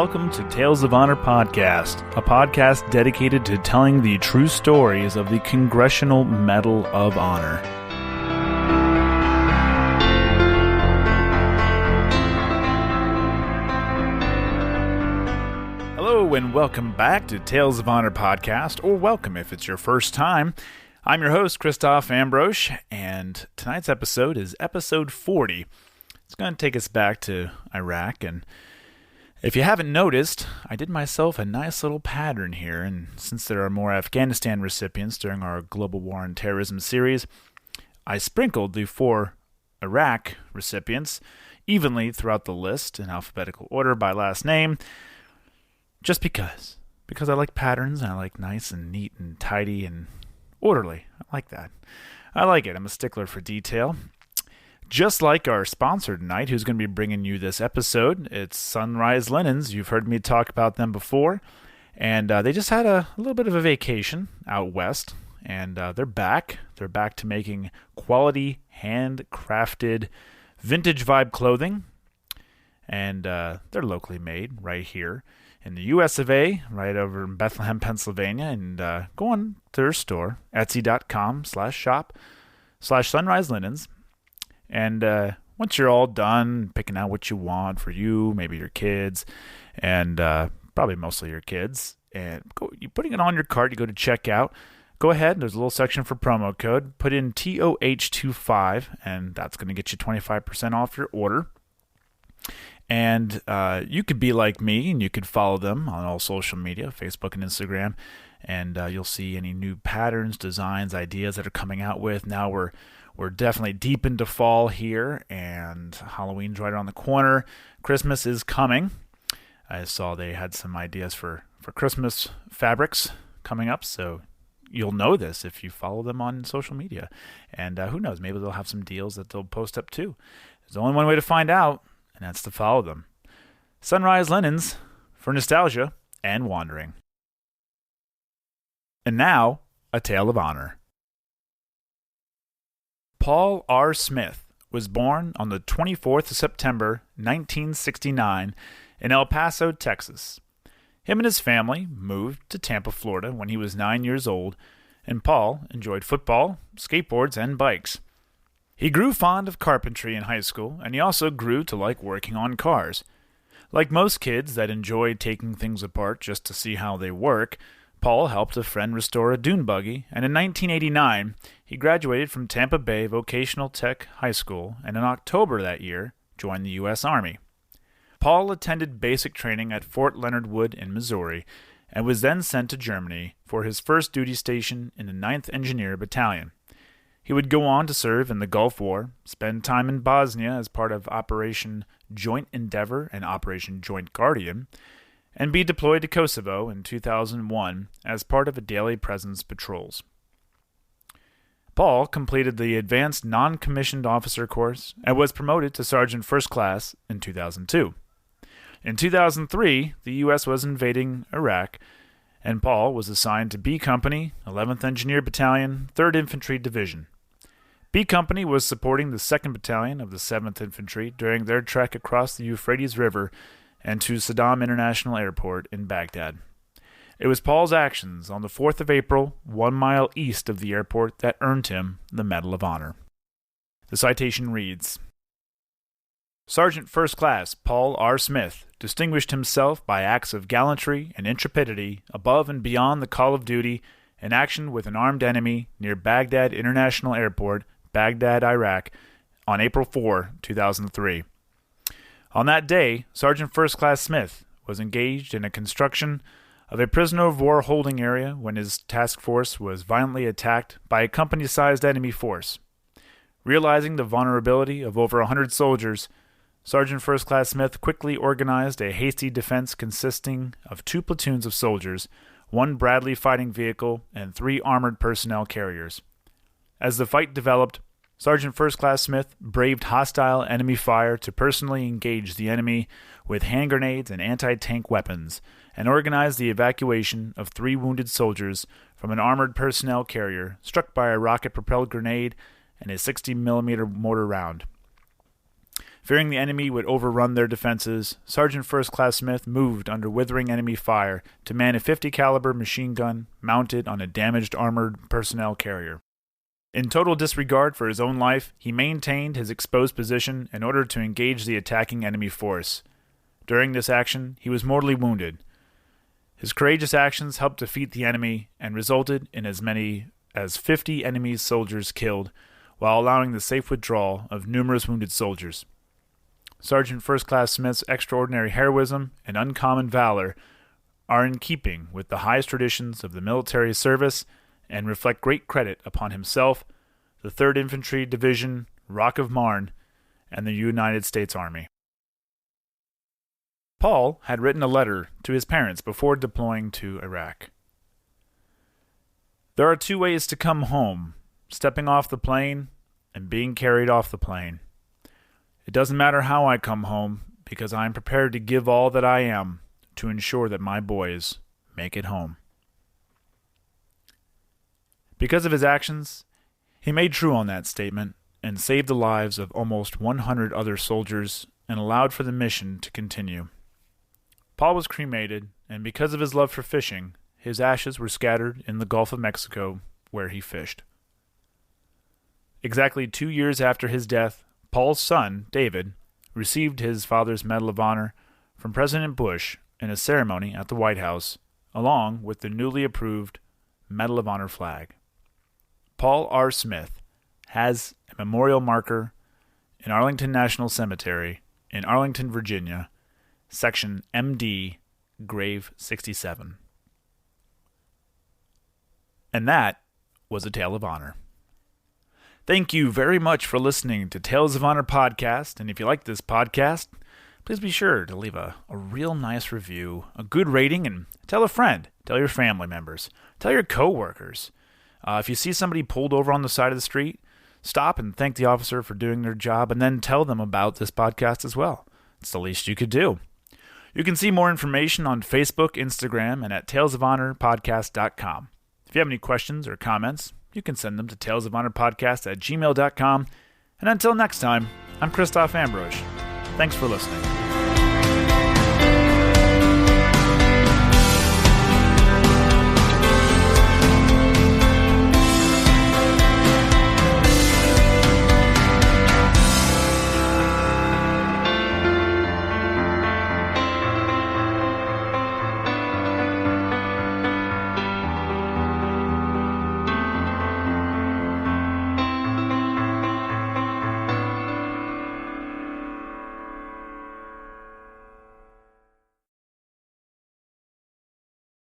welcome to Tales of Honor Podcast, a podcast dedicated to telling the true stories of the Congressional Medal of Honor. Hello and welcome back to Tales of Honor Podcast, or welcome if it's your first time. I'm your host, Christoph Ambrose, and tonight's episode is episode 40. It's going to take us back to Iraq, and if you haven't noticed, I did myself a nice little pattern here, and since there are more Afghanistan recipients during our Global War on Terrorism series, I sprinkled the 4 Iraq recipients evenly throughout the list in alphabetical order by last name, just because I like patterns, and I like nice and neat and tidy and orderly. I like that. I like it. I'm a stickler for detail. Just like our sponsor tonight, who's going to be bringing you this episode, it's Sunrise Linens. You've heard me talk about them before, and they just had a little bit of a vacation out west, and they're back. They're back to making quality, handcrafted, vintage vibe clothing, and they're locally made right here in the US of A, right over in Bethlehem, Pennsylvania, and go on to their store, etsy.com/shop/Sunrise Linens. And once you're all done picking out what you want for you, maybe your kids, and probably mostly your kids, and you're putting it on your cart, you go to checkout, go ahead, there's a little section for promo code, put in TOH25, and that's going to get you 25% off your order. And you could be like me, and you could follow them on all social media, Facebook and Instagram, and you'll see any new patterns, designs, ideas that are coming out with. Now we're definitely deep into fall here, and Halloween's right around the corner. Christmas is coming. I saw they had some ideas for Christmas fabrics coming up, so you'll know this if you follow them on social media. And who knows, maybe they'll have some deals that they'll post up too. There's only one way to find out, and that's to follow them. Sunrise Linens for nostalgia and wandering. And now, a tale of honor. Paul R. Smith was born on the 24th of September, 1969, in El Paso, Texas. Him and his family moved to Tampa, Florida when he was 9 years old, and Paul enjoyed football, skateboards, and bikes. He grew fond of carpentry in high school, and he also grew to like working on cars. Like most kids that enjoy taking things apart just to see how they work, Paul helped a friend restore a dune buggy, and in 1989, he graduated from Tampa Bay Vocational Tech High School, and in October that year, joined the U.S. Army. Paul attended basic training at Fort Leonard Wood in Missouri, and was then sent to Germany for his first duty station in the 9th Engineer Battalion. He would go on to serve in the Gulf War, spend time in Bosnia as part of Operation Joint Endeavor and Operation Joint Guardian, and be deployed to Kosovo in 2001 as part of a daily presence patrols. Paul completed the Advanced Non-Commissioned Officer course and was promoted to Sergeant First Class in 2002. In 2003, the U.S. was invading Iraq, and Paul was assigned to B Company, 11th Engineer Battalion, 3rd Infantry Division. B Company was supporting the 2nd Battalion of the 7th Infantry during their trek across the Euphrates River and to Saddam International Airport in Baghdad. It was Paul's actions on the 4th of April, 1 mile east of the airport, that earned him the Medal of Honor. The citation reads, Sergeant First Class Paul R. Smith distinguished himself by acts of gallantry and intrepidity above and beyond the call of duty in action with an armed enemy near Baghdad International Airport, Baghdad, Iraq, on April 4, 2003. On that day, Sergeant First Class Smith was engaged in a construction of a prisoner of war holding area when his task force was violently attacked by a company-sized enemy force. Realizing the vulnerability of over 100 soldiers, Sergeant First Class Smith quickly organized a hasty defense consisting of 2 platoons of soldiers, 1 Bradley fighting vehicle, and 3 armored personnel carriers. As the fight developed, Sergeant First Class Smith braved hostile enemy fire to personally engage the enemy with hand grenades and anti-tank weapons, and organized the evacuation of 3 wounded soldiers from an armored personnel carrier struck by a rocket-propelled grenade and a 60mm mortar round. Fearing the enemy would overrun their defenses, Sergeant First Class Smith moved under withering enemy fire to man a .50 caliber machine gun mounted on a damaged armored personnel carrier. In total disregard for his own life, he maintained his exposed position in order to engage the attacking enemy force. During this action, he was mortally wounded. His courageous actions helped defeat the enemy and resulted in as many as 50 enemy soldiers killed, while allowing the safe withdrawal of numerous wounded soldiers. Sergeant First Class Smith's extraordinary heroism and uncommon valor are in keeping with the highest traditions of the military service and reflect great credit upon himself, the 3rd Infantry Division, Rock of Marne, and the United States Army. Paul had written a letter to his parents before deploying to Iraq. There are 2 ways to come home: stepping off the plane and being carried off the plane. It doesn't matter how I come home, because I am prepared to give all that I am to ensure that my boys make it home. Because of his actions, he made true on that statement and saved the lives of almost 100 other soldiers and allowed for the mission to continue. Paul was cremated, and because of his love for fishing, his ashes were scattered in the Gulf of Mexico, where he fished. Exactly 2 years after his death, Paul's son, David, received his father's Medal of Honor from President Bush in a ceremony at the White House, along with the newly approved Medal of Honor flag. Paul R. Smith has a memorial marker in Arlington National Cemetery in Arlington, Virginia, Section MD, Grave 67. And that was a Tale of Honor. Thank you very much for listening to Tales of Honor podcast, and if you like this podcast, please be sure to leave a real nice review, a good rating, and tell a friend, tell your family members, tell your coworkers. If you see somebody pulled over on the side of the street, stop and thank the officer for doing their job, and then tell them about this podcast as well. It's the least you could do. You can see more information on Facebook, Instagram, and at talesofhonorpodcast.com. If you have any questions or comments, you can send them to talesofhonorpodcast@gmail.com. And until next time, I'm Christoph Ambrosch. Thanks for listening.